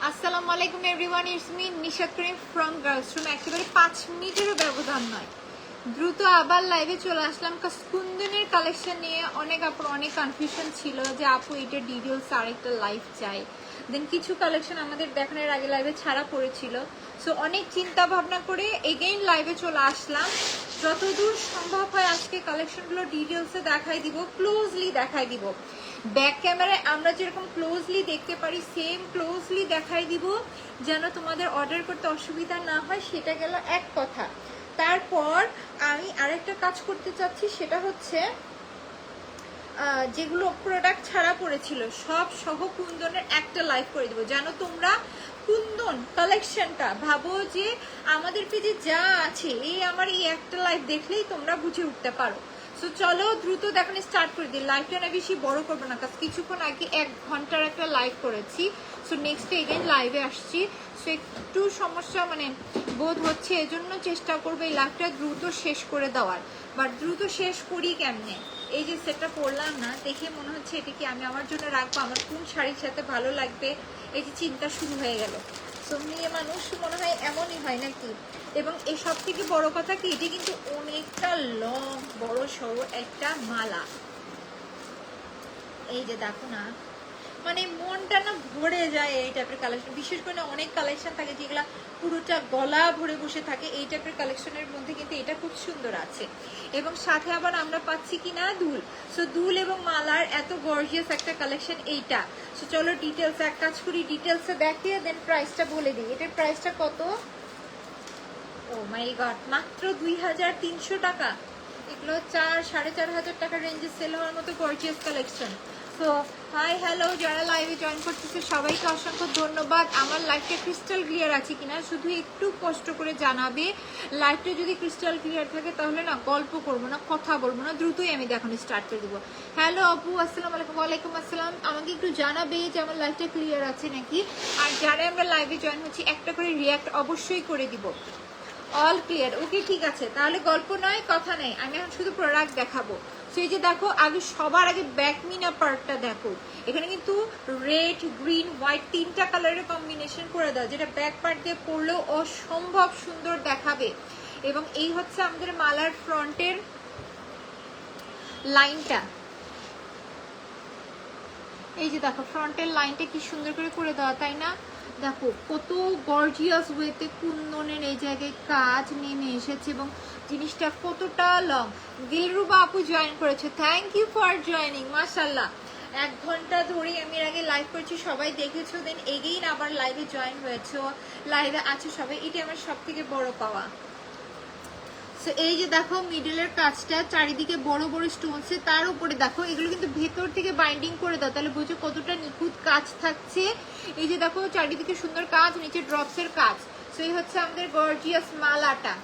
আসসালামু আলাইকুম everyone, it's me Nishat Karim from girls room. একেবারে 5 মিনিটেরও ব্যবধান নয়, দ্রুত আবার লাইভে চলে আসলাম। কুন্দনের কালেকশন নিয়ে অনেক আপুর অনেক কনফিউশন ছিল যে আপু এটা ডিটেলস আরেকটা লাইভ চাই। দেন কিছু কালেকশন আমাদের দেখানোর আগে লাইভে ছাড়া পড়েছিল, সো অনেক চিন্তা ভাবনা করে এগেইন লাইভে চলে আসলাম। যতদূর সম্ভব হয় আজকে কালেকশনগুলো ডিটেলসে দেখাই দিব, ক্লোজলি দেখাই দিব। ব্যাক ক্যামেরায় আমরা যেরকম ক্লোজলি দেখতে পারি সেম ক্লোজলি দেখাই দিব, যেন তোমাদের অর্ডার করতে অসুবিধা না হয়। সেটা গেল এক কথা। তারপর আমি আরেকটা কাজ করতে চাচ্ছি, সেটা হচ্ছে যেগুলো প্রোডাক্ট ছাড়া পড়েছিল সব সহ কুন্দনের একটা লাইভ করে দেবো, যেন তোমরা কুন্দন কালেকশনটা ভাবো যে আমাদের পেজে যা আছে আমার এই একটা লাইভ দেখলেই তোমরা বুঝে উঠতে পারো। সো চলো দ্রুত দেখানো স্টার্ট করে দিই। লাইভটা না বেশি বড় করবো না, কারণ কিছুক্ষণ আগে 1 ঘন্টার একটা লাইভ করেছি। সো নেক্সট এগেইন লাইভে আসছি। সো একটু সমস্যা বোধ হচ্ছে, এজন্য চেষ্টা করবো এই লাইভটা দ্রুত শেষ করে দেওয়ার। বাট দ্রুত শেষ করি কেমনে? এই যে সেটটা পরলাম না, দেখে মনে হচ্ছে এটা কি আমি আমার জন্য রাখবো, আমার কোন শাড়ির সাথে ভালো লাগবে, এই যে চিন্তা শুরু হয়ে গেল। সো মেয়ে মানুষ মনে হয় এমনই হয় নাকি। এবং এই সব থেকে বড় কথা কি, এটি কিন্তু অনেকটা লং বড় সড়ো একটা মালা। এই যে দেখো না, মনটা না ভরে যায় এই টাইপের কালেকশন। বিশেষ করে অনেক কালেকশন থাকে যেগুলা পুরোটা গলা ভরে বসে থাকে, এই টাইপের কালেকশনের মধ্যে কিন্তু এটা খুব সুন্দর আছে। এবং সাথে আবার আমরা পাচ্ছি কিনা দুল। সো দুল এবং মালার এত গর্জিয়াস একটা কালেকশন এইটা। সো চলো ডিটেলস এক কাজ করি, ডিটেলসে দেখিয়ে দেন প্রাইসটা বলে দিই। এটার প্রাইসটা কত? ও মাই গড, মাত্র 2300 টাকা। এগুলো 4-4.5 টাকা রেঞ্জে সেল হওয়ার মতো গর্জিয়াস কালেকশন। তো হাই হ্যালো, যারা লাইভে জয়েন করতেছে সবাইকে অসংখ্য ধন্যবাদ। আমার লাইভটা ক্রিস্টাল ক্লিয়ার আছে কিনা শুধু একটু কষ্ট করে জানাবে। লাইভটা যদি ক্রিস্টাল ক্লিয়ার থাকে তাহলে না গল্প করবো না, কথা বলবো না, দ্রুতই আমি দেখানো স্টার্ট করে দেবো। হ্যালো আপু, আসসালামু আলাইকুম। ওয়ালাইকুম আসসালাম। আমাকে একটু জানাবে যে আমার লাইভটা ক্লিয়ার আছে নাকি। আর যারা আমরা লাইভে জয়েন হচ্ছি একটা করে রিয়াক্ট অবশ্যই করে দিব। অল ক্লিয়ার, ওকে ঠিক আছে। তাহলে গল্প নয়, কথা নেই, আমি এখন শুধু প্রোডাক্ট দেখাবো। সেই যে দেখো, আগে সবার আগে ব্যাকমিনা পার্টটা দেখো। এখানে কিন্তু রেড, গ্রিন, হোয়াইট 3টা কালারের কম্বিনেশন করে দাও, যেটা ব্যাক পার্ট দিয়ে পরলেও অসম্ভব সুন্দর দেখাবে। এবং এই হচ্ছে আমাদের মালার ফ্রন্টের লাইনটা। এই যে দেখো ফ্রন্টের লাইনটা কি সুন্দর করে দেওয়া, তাই না? দেখো কত গর্জিয়াস ওয়েতে কুন্দনের এই জায়গায় কাজ নেমে এসেছে এবং জিনিসটা কতটা লং। দিলরুবা আপু জয়েন করেছে, থ্যাংক ইউ ফর জয়েনিং। মাশাল্লাহ, 1 ঘন্টা ধরেই আমি এর আগে লাইভ করছি, সবাই দেখেছো, দেন এগেইন আবার লাইভে জয়েন হয়েছে, লাইভে আছে সবাই, এটি আমার সব থেকে বড় পাওয়া। সো এই যে দেখো মিডলের কাজটা চারিদিকে বড় বড় স্টোনসে, তার উপরে দেখো এগুলো কিন্তু ভেতর থেকে বাইন্ডিং করে দাও, তাহলে বুঝো কতটা নিখুঁত কাজ থাকছে। এই যে দেখো চারিদিকে সুন্দর কাজ, নিচে ড্রপসের কাজ। সো এই হচ্ছে আমাদের গর্জিয়াস মালাটা,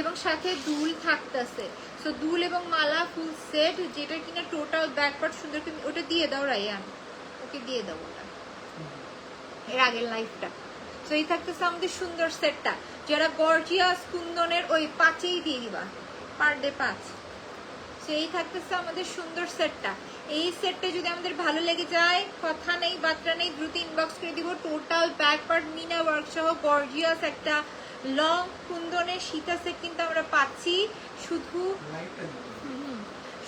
এবং সাথে দুল থাকতেছে। সো দুল এবং মালা ফুল সেট, যেটা কিনা টোটাল ব্যাক পার্ট সুন্দর। ওটা দিয়ে দাও রাইয়ান, ওকে দিয়ে দাও ওটা, এর আগের লাইফটা। তো এই থাকতেছে আমাদের সুন্দর সেটটা, যারা গর্জিয়াস কুন্দনের ওই 5-এই দিয়ে দিবা, পার ডে 5। সেই থাকতেছে আমাদের সুন্দর সেটটা। এই সেটটা যদি আমাদের ভালো লেগে যায়, কথা নেই বার্তা নেই, দ্রুত ইনবক্স করে দিব। Total back part meena work সহ গর্জিয়াস একটা লং কুন্দনের সীতা সেট কিন্তু আমরা পাচ্ছি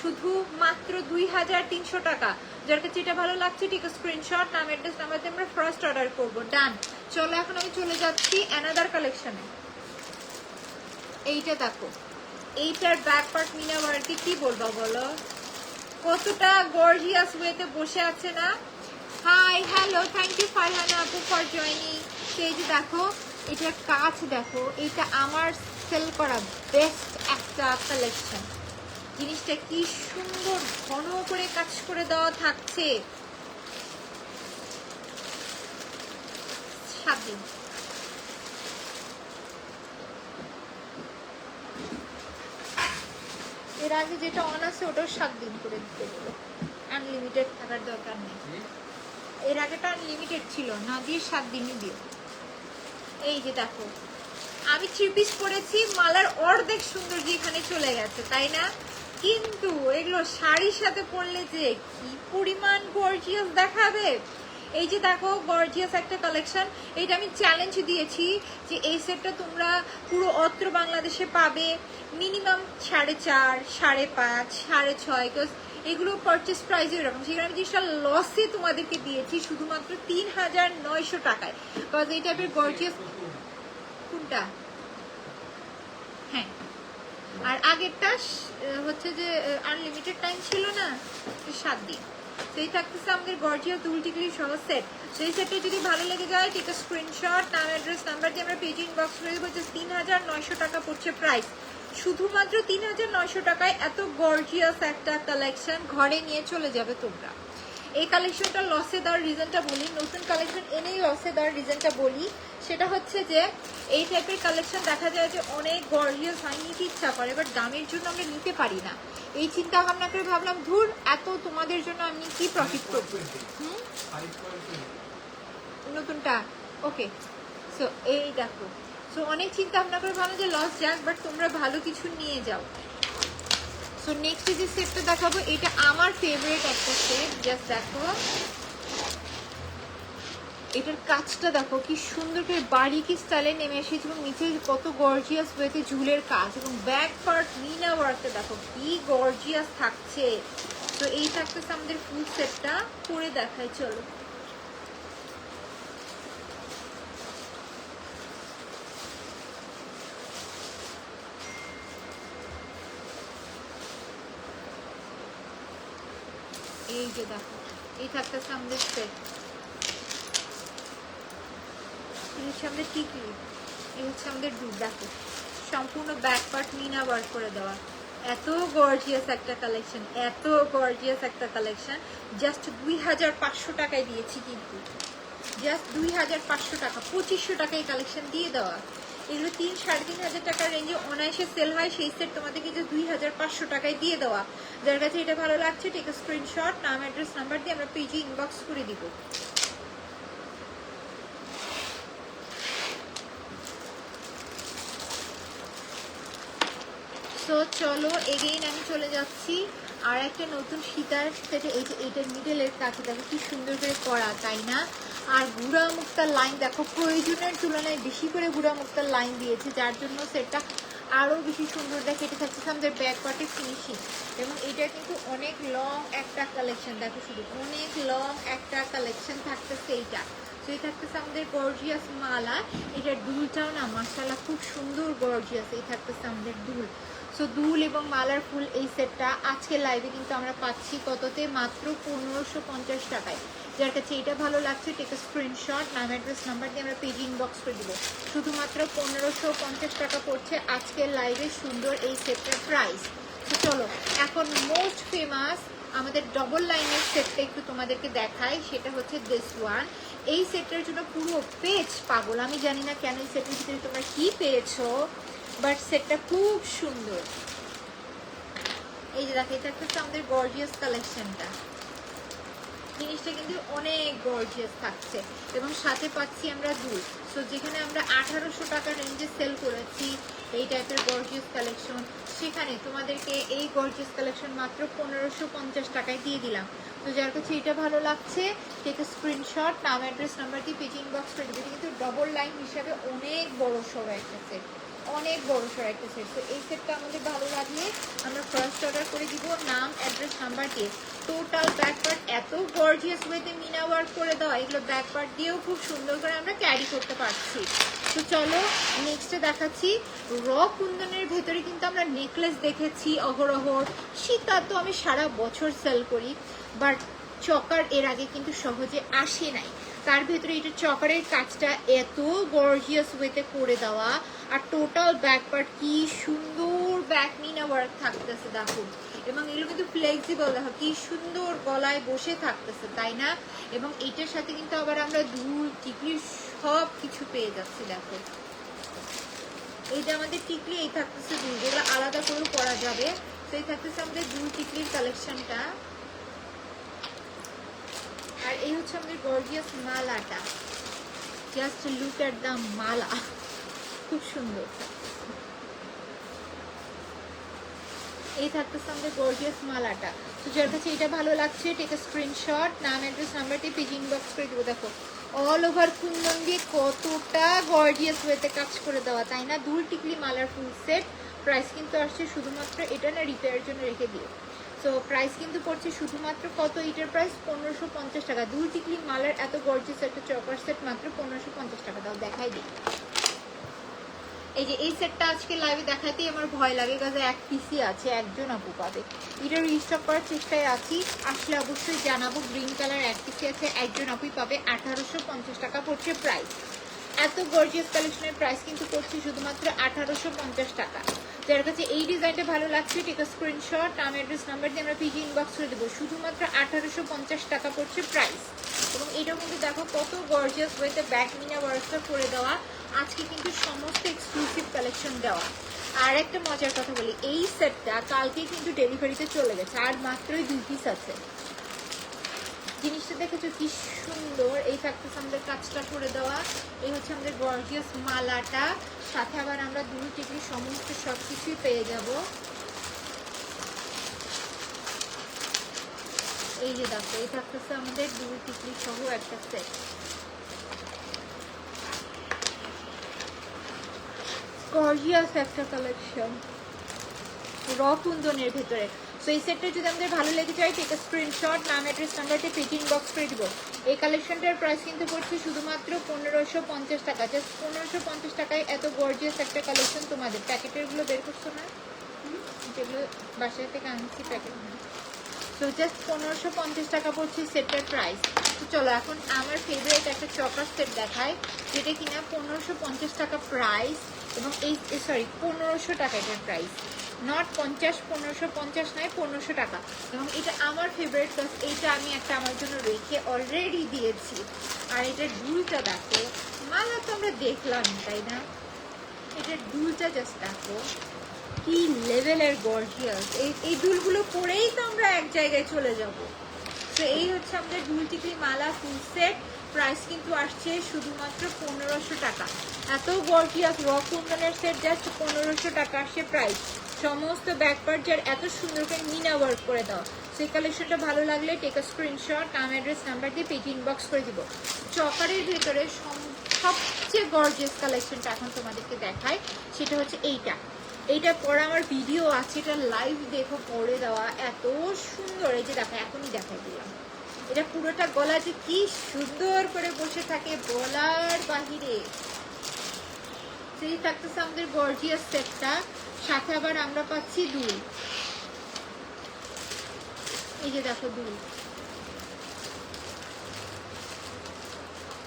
শুধু মাত্র 2300 টাকা। যার কাছে এটা ভালো লাগছে ঠিক স্ক্রিনশট, নাম অ্যাড্রেস নাম্বারতে আমরা ফার্স্ট অর্ডার করবো। ডান। চলো এখন আমি চলে যাচ্ছি অ্যানাদার কালেকশনে। এইটা দেখো, এইটার ব্যাক পার্ট মিনা ওয়ার্কে কি বলবো বলো, কতটা গর্জিয়াস ওয়েতে বসে আছে না। Hi hello, thank you Farhana আপু ফর জয়নিং। এই যে দেখো এটার কাজ দেখো, এটা আমার সেল করা বেস্ট একটা কালেকশন। জিনিসটা কি সুন্দর ঘন করে কাজ করে দেওয়া থাকছে। 7 দিন। এর আগে যেটা অন আছে ওটাও 7 দিন করে দিতে বলো, আনলিমিটেড থাকার দরকার নেই। এর আগেটা আনলিমিটেড ছিল না, দিয়ে 7 দিনই দিও। এই যে দেখো আমি 3 পিস পরেছি, মালার অর্ধেক সুন্দর যেখানে চলে গেছে, তাই না? কিন্তু এগুলো শাড়ির সাথে পরলে যে কি পরিমাণ গর্জিয়াস দেখাবে। এই যে দেখো গর্জিয়াস একটা কালেকশন, এইটা আমি চ্যালেঞ্জ দিয়েছি যে এই সেটটা তোমরা পুরো অত্র বাংলাদেশে পাবে মিনিমাম 4.5, 5.5, 6.5, বিকজ এগুলো পারচেস প্রাইস এরকম, সেখানে আমি জিনিসটা লসে তোমাদেরকে দিয়েছি শুধুমাত্র 3,900 টাকায়। বিকজ এই টাইপের গর্জিয়াস, কোনটা? হ্যাঁ, আর আগেরটা হচ্ছে যে আনলিমিটেড টাইম ছিল না, 7 দিন। তো এই থাকতেছে আমাদের গর্জিয়াস দুল টিকলি সহ সেট। তো এই সেটটা যদি ভালো লেগে যায় টেক আ স্ক্রিনশট, নাম অ্যাড্রেস নাম্বার দিয়ে আমরা পেজে ইনবক্স করে দেবো। জাস্ট 3,900 টাকা পড়ছে প্রাইস, শুধুমাত্র 3,900 টাকায় এত গর্জিয়াস একটা কালেকশন ঘরে নিয়ে চলে যাবে তোমরা। এই কালেকশনটা লসে দেওয়ার রিজনটা বলি, নতুন কালেকশন এনেই লসে দেওয়ার রিজনটা বলি, সেটা হচ্ছে যে এই টাইপের কালেকশন দেখা যায় যে অনেক গর্জিয়াস হয়, নিতে ইচ্ছা করে, বাট দামের জন্য আমরা নিতে পারি না। এই চিন্তা ভাবনা করে ভাবলাম ধুর এত তোমাদের জন্য আমি কি প্রফিট করবো। নতুনটা ওকে, সো এই দেখো, সো অনেক চিন্তা ভাবনা করে ভাবলাম যে লস যাক, বাট তোমরা ভালো কিছু নিয়ে যাও। সো নেক্সট যে সেটটা দেখাবো, এটা আমার ফেভারিট একটা সেট। জাস্ট দেখো এটার কাজটা দেখো কি সুন্দর করে বারিকি স্টাইলে নেমে এসেছে, এবং নিচে কত গর্জিয়াস ওয়েতে ঝুলের কাজ, এবং ব্যাক পার্ট মিনা ওয়ার্কটা দেখো কি গর্জিয়াস থাকছে। তো এই থাকতেছে আমাদের ফুল সেটটা, পরে দেখাই চলো। এই যে দেখো এই থাকতেছে আমাদের সেট, এই হচ্ছে আমাদের টিকলি, এই হচ্ছে আমাদের দুধ। দেখো সম্পূর্ণ ব্যাক পার্ট মিনা ওয়ার্ক করে দেওয়া, এত গর্জিয়াস একটা কালেকশন, এত গর্জিয়াস একটা কালেকশন। জাস্ট 2,500 টাকায় দিয়েছি, কিন্তু জাস্ট 2,500 টাকা, 2,500 টাকায় কালেকশন দিয়ে দেওয়া। এগুলো 3-3.5 টাকার রেঞ্জে অনায়াসে সেল হয়, সেই সেট তোমাদেরকে যে 2,500 টাকায় দিয়ে দেওয়া। যার কাছে এটা ভালো লাগছে টেক স্ক্রিনশট, নাম অ্যাড্রেস নাম্বার দিয়ে আমরা পেজে ইনবক্স করে দিব। সো চলো এগেইন আমি চলে যাচ্ছি আর একটা নতুন সীতার সেটে। এই যে এইটার মিডলের কাছে দেখো কি সুন্দর করে করা, তাই না? আর গুড়া মুক্তার লাইন দেখো, প্রয়োজনের তুলনায় বেশি করে গুড়া মুক্তার লাইন দিয়েছে, যার জন্য সেটটা আরও বেশি সুন্দর দেখে। এটা থাকছে আমাদের ব্যাক পার্টের ফিনিশিং, এবং এটা কিন্তু অনেক লং একটা কালেকশন। দেখো শুধু অনেক লং একটা কালেকশন থাকতেছে এইটা। তো এই থাকতেছে আমাদের গর্জিয়াস মালা, এটার দুলটাও না মাশাআল্লাহ খুব সুন্দর গর্জিয়াস। এই থাকতেছে আমাদের দুল। সো দুল এবং মালার ফুল এই সেটটা আজকে লাইভে কিন্তু আমরা পাচ্ছি কততে? মাত্র 1,550 টাকায়। যার কাছে এটা ভালো লাগছে টেক স্ক্রিনশট, নাম অ্যাড্রেস নাম্বার দিয়ে আমরা পেজে ইনবক্স করে দিব। শুধুমাত্র 1,550 টাকা পড়ছে আজকের লাইভে সুন্দর এই সেটটার প্রাইস। তো চলো এখন মোস্ট ফেমাস আমাদের ডবল লাইনের সেটটা একটু তোমাদেরকে দেখাই, সেটা হচ্ছে দিস ওয়ান। এই সেটটার জন্য পুরো পেজ পাগল, আমি জানি না কেন এই সেটের ভিতরে তোমরা কি পেয়েছো, বাট সেটটা খুব সুন্দর। এই যে দেখো এটা একটা আমাদের গর্জিয়াস কালেকশনটা, জিনিসটা কিন্তু অনেক গর্জিয়াস থাকছে, এবং সাথে পাচ্ছি আমরা দুল। সো যেখানে আমরা 1,800 টাকার রেঞ্জে সেল করেছি এই টাইপের গর্জিয়াস কালেকশন, সেখানে তোমাদেরকে এই গর্জিয়াস কালেকশন মাত্র 1,550 টাকায় দিয়ে দিলাম। তো যার কাছে এটা ভালো লাগছে টেক স্ক্রিনশট, নাম অ্যাড্রেস নাম্বার দিয়ে পেজ ইনবক্স করে দেবে। কিন্তু ডবল লাইন হিসাবে অনেক বড় সড়ো একটা সেট, অনেক বড় সড়ো একটা সেট। তো এই সেটটা আমাদের ভালো লাগলে আমরা ফার্স্ট অর্ডার করে দিব নাম অ্যাড্রেস নাম্বার দিয়ে। টোটাল ব্যাক পার্ট এত গর্জিয়াস ওয়েতে মিনা ওয়ার্ক করে দেওয়া, এগুলো ব্যাক পার্ট দিয়েও খুব সুন্দর করে আমরা ক্যারি করতে পারছি। তো চলো নেক্সটে দেখাচ্ছি র কুন্দনের ভেতরে কিন্তু আমরা নেকলেস দেখেছি অহরহর। সীতা তো আমি সারা বছর সেল করি, বাট চকার এর আগে কিন্তু সহজে আসে নাই। তার ভেতরে এটা চকারের কাজটা এত গর্জিয়াস ওয়েতে করে দেওয়া, আর টোটাল ব্যাক পার্ট কি সুন্দর ব্যাক মিনা ওয়ার্ক থাকতেছে দেখো, এবং এগুলো কিন্তু ফ্লেক্সিবল দেখো কি সুন্দর গলায় বসে থাকতেছে, তাই না? এবং এটার সাথে কিন্তু আবার আমরা দুল টিকলি সব কিছু পেয়ে যাচ্ছি। দেখো এই যে আমাদের টিকলি, এই থাকতেছে দুল, যেগুলো আলাদা করেও পরা যাবে। তো এই থাকতেছে আমাদের দুল টিকলির কালেকশনটা, আর এই হচ্ছে আমাদের গর্জিয়াস মালাটা। জাস্ট লুক এট দ্য মালা, খুব সুন্দর। এই থাকতেছে আমাদের গর্জিয়াস মালাটা। তো যার কাছে এটা ভালো লাগছে টেক এ স্ক্রিনশট, নাম অ্যাড্রেস নাম্বারটি পেজ ইনবক্স করে দেবো। দেখো অল ওভার কুন্দন দিয়ে কতটা গর্জিয়াস ওয়েতে কাজ করে দেওয়া, তাই না? দুল টিকলি মালার ফুল সেট। প্রাইস কিন্তু আসছে শুধুমাত্র, এটা না রিপেয়ারের জন্য রেখে দিও। সো প্রাইস কিন্তু পড়ছে শুধুমাত্র কত, এটার প্রাইস 1550 টাকা। দুল টিকলি মালার এত গর্জিয়াস একটা চকার সেট মাত্র 1550 টাকা। দাও দেখাই দিই। এই যে এই সেটটা আজকে লাইভে দেখাতেই আমার ভয় লাগে, কাজে এক পিসই আছে, একজন আপু পাবে। এটা রিস্টক করার চেষ্টায় আছি, আসলে অবশ্যই জানাবো। গ্রিন কালার এক পিসই আছে, একজন আপুই পাবে। 1850 টাকা পড়ছে প্রাইস। এত গর্জিয়াস কালেকশনের প্রাইস কিন্তু পড়ছে শুধুমাত্র 1850 টাকা। যার কাছে এই ডিজাইনটা ভালো লাগছে টেক আ স্ক্রিনশট, নাম অ্যাড্রেস নাম্বার দিয়ে আমরা পিজি ইনবক্স করে দেবো। শুধুমাত্র 1850 টাকা পড়ছে প্রাইস। এবং এটাও কিন্তু দেখো কত গর্জিয়াস ওয়েতে ব্যাক মিনা ওয়ার্কটা করে দেওয়া। আজকে কিন্তু সমস্ত এক্সক্লুসিভ কালেকশন দেওয়া। আর একটা মজার কথা বলি, এই সেটটা কালকে কিন্তু ডেলিভারিতে চলে গেছে, আর মাত্রই 2 পিস আছে। জিনিসটা দেখেছো কি সুন্দর, এই থাকতেছে আমাদের কাজটা করে দেওয়া। এই হচ্ছে আমাদের গর্জিয়াস মালাটা, সাথে আবার আমরা দুল টিকলি সমস্ত সবকিছুই পেয়ে যাব। এই যে দেখো এই থাকতেছে আমাদের দুল টিকলি সহ একটা সেট। গর্জিয়াস একটা কালেকশন র কুন্দনের ভেতরে। সো এই সেটটা যদি আমাদের ভালো লেগে যায় টেক আ স্ক্রিনশট, নাম অ্যাড্রেস নাম্বারটি পেজ ইনবক্স করে দিব। এই কালেকশনটার প্রাইস কিন্তু পড়ছে শুধুমাত্র 1550 টাকা। জাস্ট 1550 টাকায় এত গর্জিয়াস একটা কালেকশন তোমাদের। প্যাকেটেরগুলো বের করছো না, যেগুলো বাসায় থেকে আনছি প্যাকেট। সো জাস্ট 1550 টাকা পড়ছে সেটটার প্রাইস। তো চলো এখন আমার ফেভারিট একটা চকার সেট দেখায়, যেটা কিনা 1550 টাকা প্রাইস। এবং এই সরি 1500 টাকা এটার প্রাইস, নট 50, 1550 নয়, 1500 টাকা। এবং এটা আমার ফেভারিট, প্লাস এইটা আমি একটা আমার জন্য রেখে অলরেডি দিয়েছি। আর এটার দুলটা দেখো, মালা তো আমরা দেখলাম তাই না, এটার দুলটা জাস্ট দেখো কি লেভেলের গর্জিয়াস। এই দুলগুলো পরেই তো আমরা এক জায়গায় চলে যাব। তো এই হচ্ছে আমাদের দুল টিকলি মালা ফুল সেট। প্রাইস কিন্তু আসছে শুধুমাত্র 1500 টাকা। এত গর্জিয়াস র কুন্দনের সেট জাস্ট 1500 টাকা আসছে প্রাইস। সমস্ত ব্যাকপার্ট যার এত সুন্দর করে মিনা ওয়ার্ক করে দাও। সেই কালেকশনটা ভালো লাগলে টেক আ স্ক্রিনশট, নাম অ্যাড্রেস নাম্বার দিয়ে পেজ ইনবক্স করে দিব। চকারের ভেতরে সবচেয়ে গর্জিয়াস কালেকশনটা এখন তোমাদেরকে দেখায়, সেটা হচ্ছে এইটা পরে আমার ভিডিও আছে, এটা লাইভ দেখো পরে দেওয়া, এত সুন্দর। এই যে দেখো এখনই দেখাই দিলাম, এটা পুরোটা গলা যে কি সুন্দর করে বসে থাকে বলার বাহিরে। সেই থাকতেছে আমাদের গর্জিয়াস সেটটা, সাথে আবার আমরা পাচ্ছি দুল। এই যে দেখো দুল।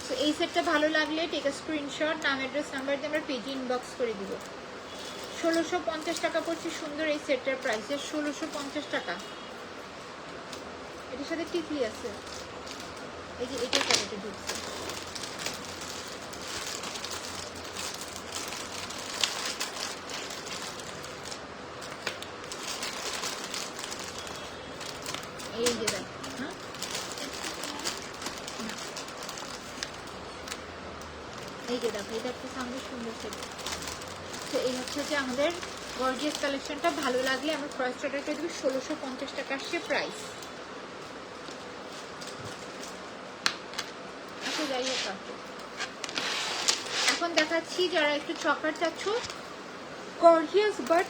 তো এই সেটটা ভালো লাগলে টেক আ স্ক্রিনশট, নাম অ্যাড্রেস নাম্বার দিয়ে আমরা পেজে ইনবক্স করে দিব। 1650 টাকা পড়ছে সুন্দর এই সেটটার প্রাইস, 1650 টাকা। এটার সাথে টিকলি আছে, এই যে এটা প্যাকেটে ঢুকছে। এই যে দেখো, হ্যাঁ এই যে দেখো এটা একটা সামনে সুন্দর সেট। তো এই হচ্ছে যে আমাদের গর্জিয়াস কালেকশনটা। ভালো লাগলে আমরা প্রাইস অর্ডার করে দেবো। 1650 টাকা আসছে প্রাইস। আচ্ছা যাই হোক, এখন দেখাচ্ছি যারা একটু চকার চাচ্ছ, গর্জিয়াস বাট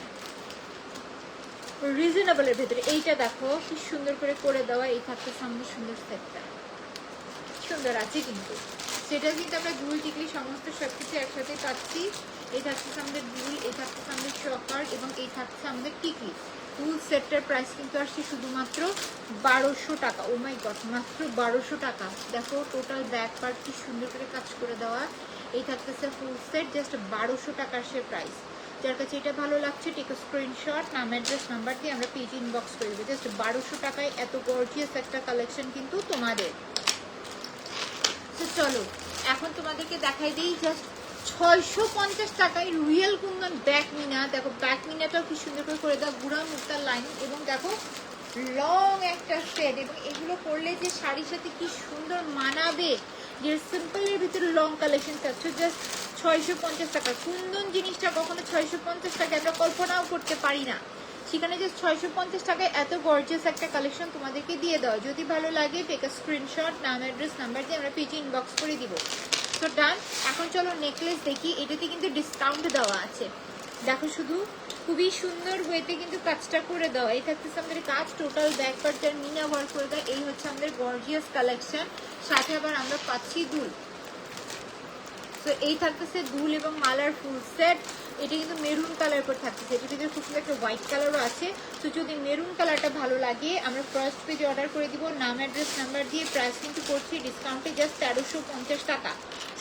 রিজনেবলের ভেতরে। এইটা দেখো কি সুন্দর করে দেওয়া। এই থাকতে সামনে সুন্দর সেটটা সুন্দর আছে, কিন্তু সেটা কিন্তু আমরা দুল টিকলি সমস্ত সবকিছু একসাথে পাচ্ছি। এই থাকছে আমাদের দুল, এই থাকছে আমাদের চকার, এবং এই থাকছে আমাদের টিকলি। ফুল সেটটার প্রাইস কিন্তু আসছে শুধুমাত্র 1200 টাকা। ও মাই গড, মাত্র 1200 টাকা। দেখো টোটাল ব্যাক পার্ট কি সুন্দর করে কাজ করে দেওয়া। এই থাকতেছে ফুল সেট, জাস্ট 1200 টাকা আসছে প্রাইস। যার কাছে এটা ভালো লাগছে টেক আ স্ক্রিনশট, নাম অ্যাড্রেস নাম্বার দিয়ে আমরা পেজ ইনবক্স করে দেবো। জাস্ট 1200 টাকায় এত গর্জিয়াস একটা কালেকশন কিন্তু তোমাদের। তো চলো এখন তোমাদেরকে দেখাই দিই জাস্ট 650 টাকায় রিয়েল কুন্দন ব্যাক মিনা। দেখো ব্যাক মিনাটাও কি সুন্দর করে দাও, গুড়া মুক্তার লাইন, এবং দেখো লং একটা সেট। এবং এগুলো করলে যে শাড়ির সাথে কি সুন্দর মানাবে। যে সিম্পলের ভিতরে লং কালেকশন চাচ্ছ, জাস্ট 650 টাকা। কুন্দন জিনিসটা কখনো 650 টাকা আমরা কল্পনাও করতে পারি না। সেখানে যে 650 টাকায় এত গর্জিয়াস একটা কালেকশন তোমাদেরকে দিয়ে দেওয়া। যদি ভালো লাগে টেক আ স্ক্রিনশট, নাম অ্যাড্রেস নাম্বার দিয়ে আমরা পেজে ইনবক্স করে দিব। তো ডান। এখন চলো নেকলেস দেখি, এটাতে কিন্তু ডিসকাউন্ট দেওয়া আছে। দেখো শুধু খুবই সুন্দর ওয়েতে কিন্তু কাজটা করে দেওয়া। এই থাকতেছে আমাদের কাজ, টোটাল ব্যাক পার্ট যার মিনা ওয়ার্ক করে দেয়। এই হচ্ছে আমাদের গর্জিয়াস কালেকশন, সাথে আবার আমরা পাচ্ছি দুল। তো এই থাকতেছে দুল এবং মালার ফুল সেট। এটা কিন্তু মেরুন কালার করে থাকতেছে, এটার ভিতরে খুব সুন্দর একটা হোয়াইট কালারও আছে। তো যদি মেরুন কালারটা ভালো লাগে আমরা ফার্স্ট পেজে অর্ডার করে দিব, নাম অ্যাড্রেস নাম্বার দিয়ে। প্রাইস কিন্তু করছি ডিসকাউন্টে জাস্ট 1350 টাকা,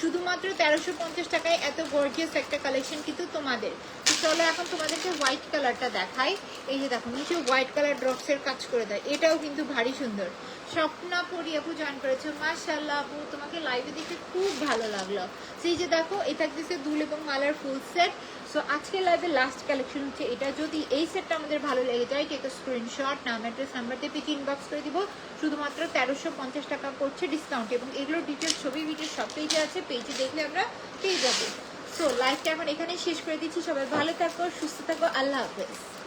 শুধুমাত্র 1350 টাকায় এত গর্জিয়াস একটা কালেকশন কিন্তু তোমাদের। তো চলো এখন তোমাদেরকে হোয়াইট কালারটা দেখাই। এই যে দেখো নিচে হোয়াইট কালার ড্রপসের কাজ করে দেয়, এটাও কিন্তু ভারী সুন্দর। স্বপ্না পরি আপু জয়েন করেছো, মাশাআল্লাহ আপু, তোমাকে লাইভে দেখে খুব ভালো লাগলো। সেই যে দেখো এটা দিচ্ছে দুল এবং মালার ফুল সেট। সো আজকের লাইভে লাস্ট কালেকশন হচ্ছে এটা। যদি এই সেটটা আমাদের ভালো লেগে যায় টেক আ স্ক্রিনশট, নাম অ্যাড্রেস নাম্বার দিয়ে পেজে ইনবক্স করে দিব। শুধুমাত্র 1350 টাকা করছে ডিসকাউন্ট, এবং এগুলোর ডিটেলস ছবি ভিডিও সব পেজে আছে, পেজে দেখলে আমরা পেয়ে যাবো। সো লাইভটা এখন এখানেই শেষ করে দিচ্ছি। সবাই ভালো থাকো, সুস্থ থাকো, আল্লাহ হাফেজ।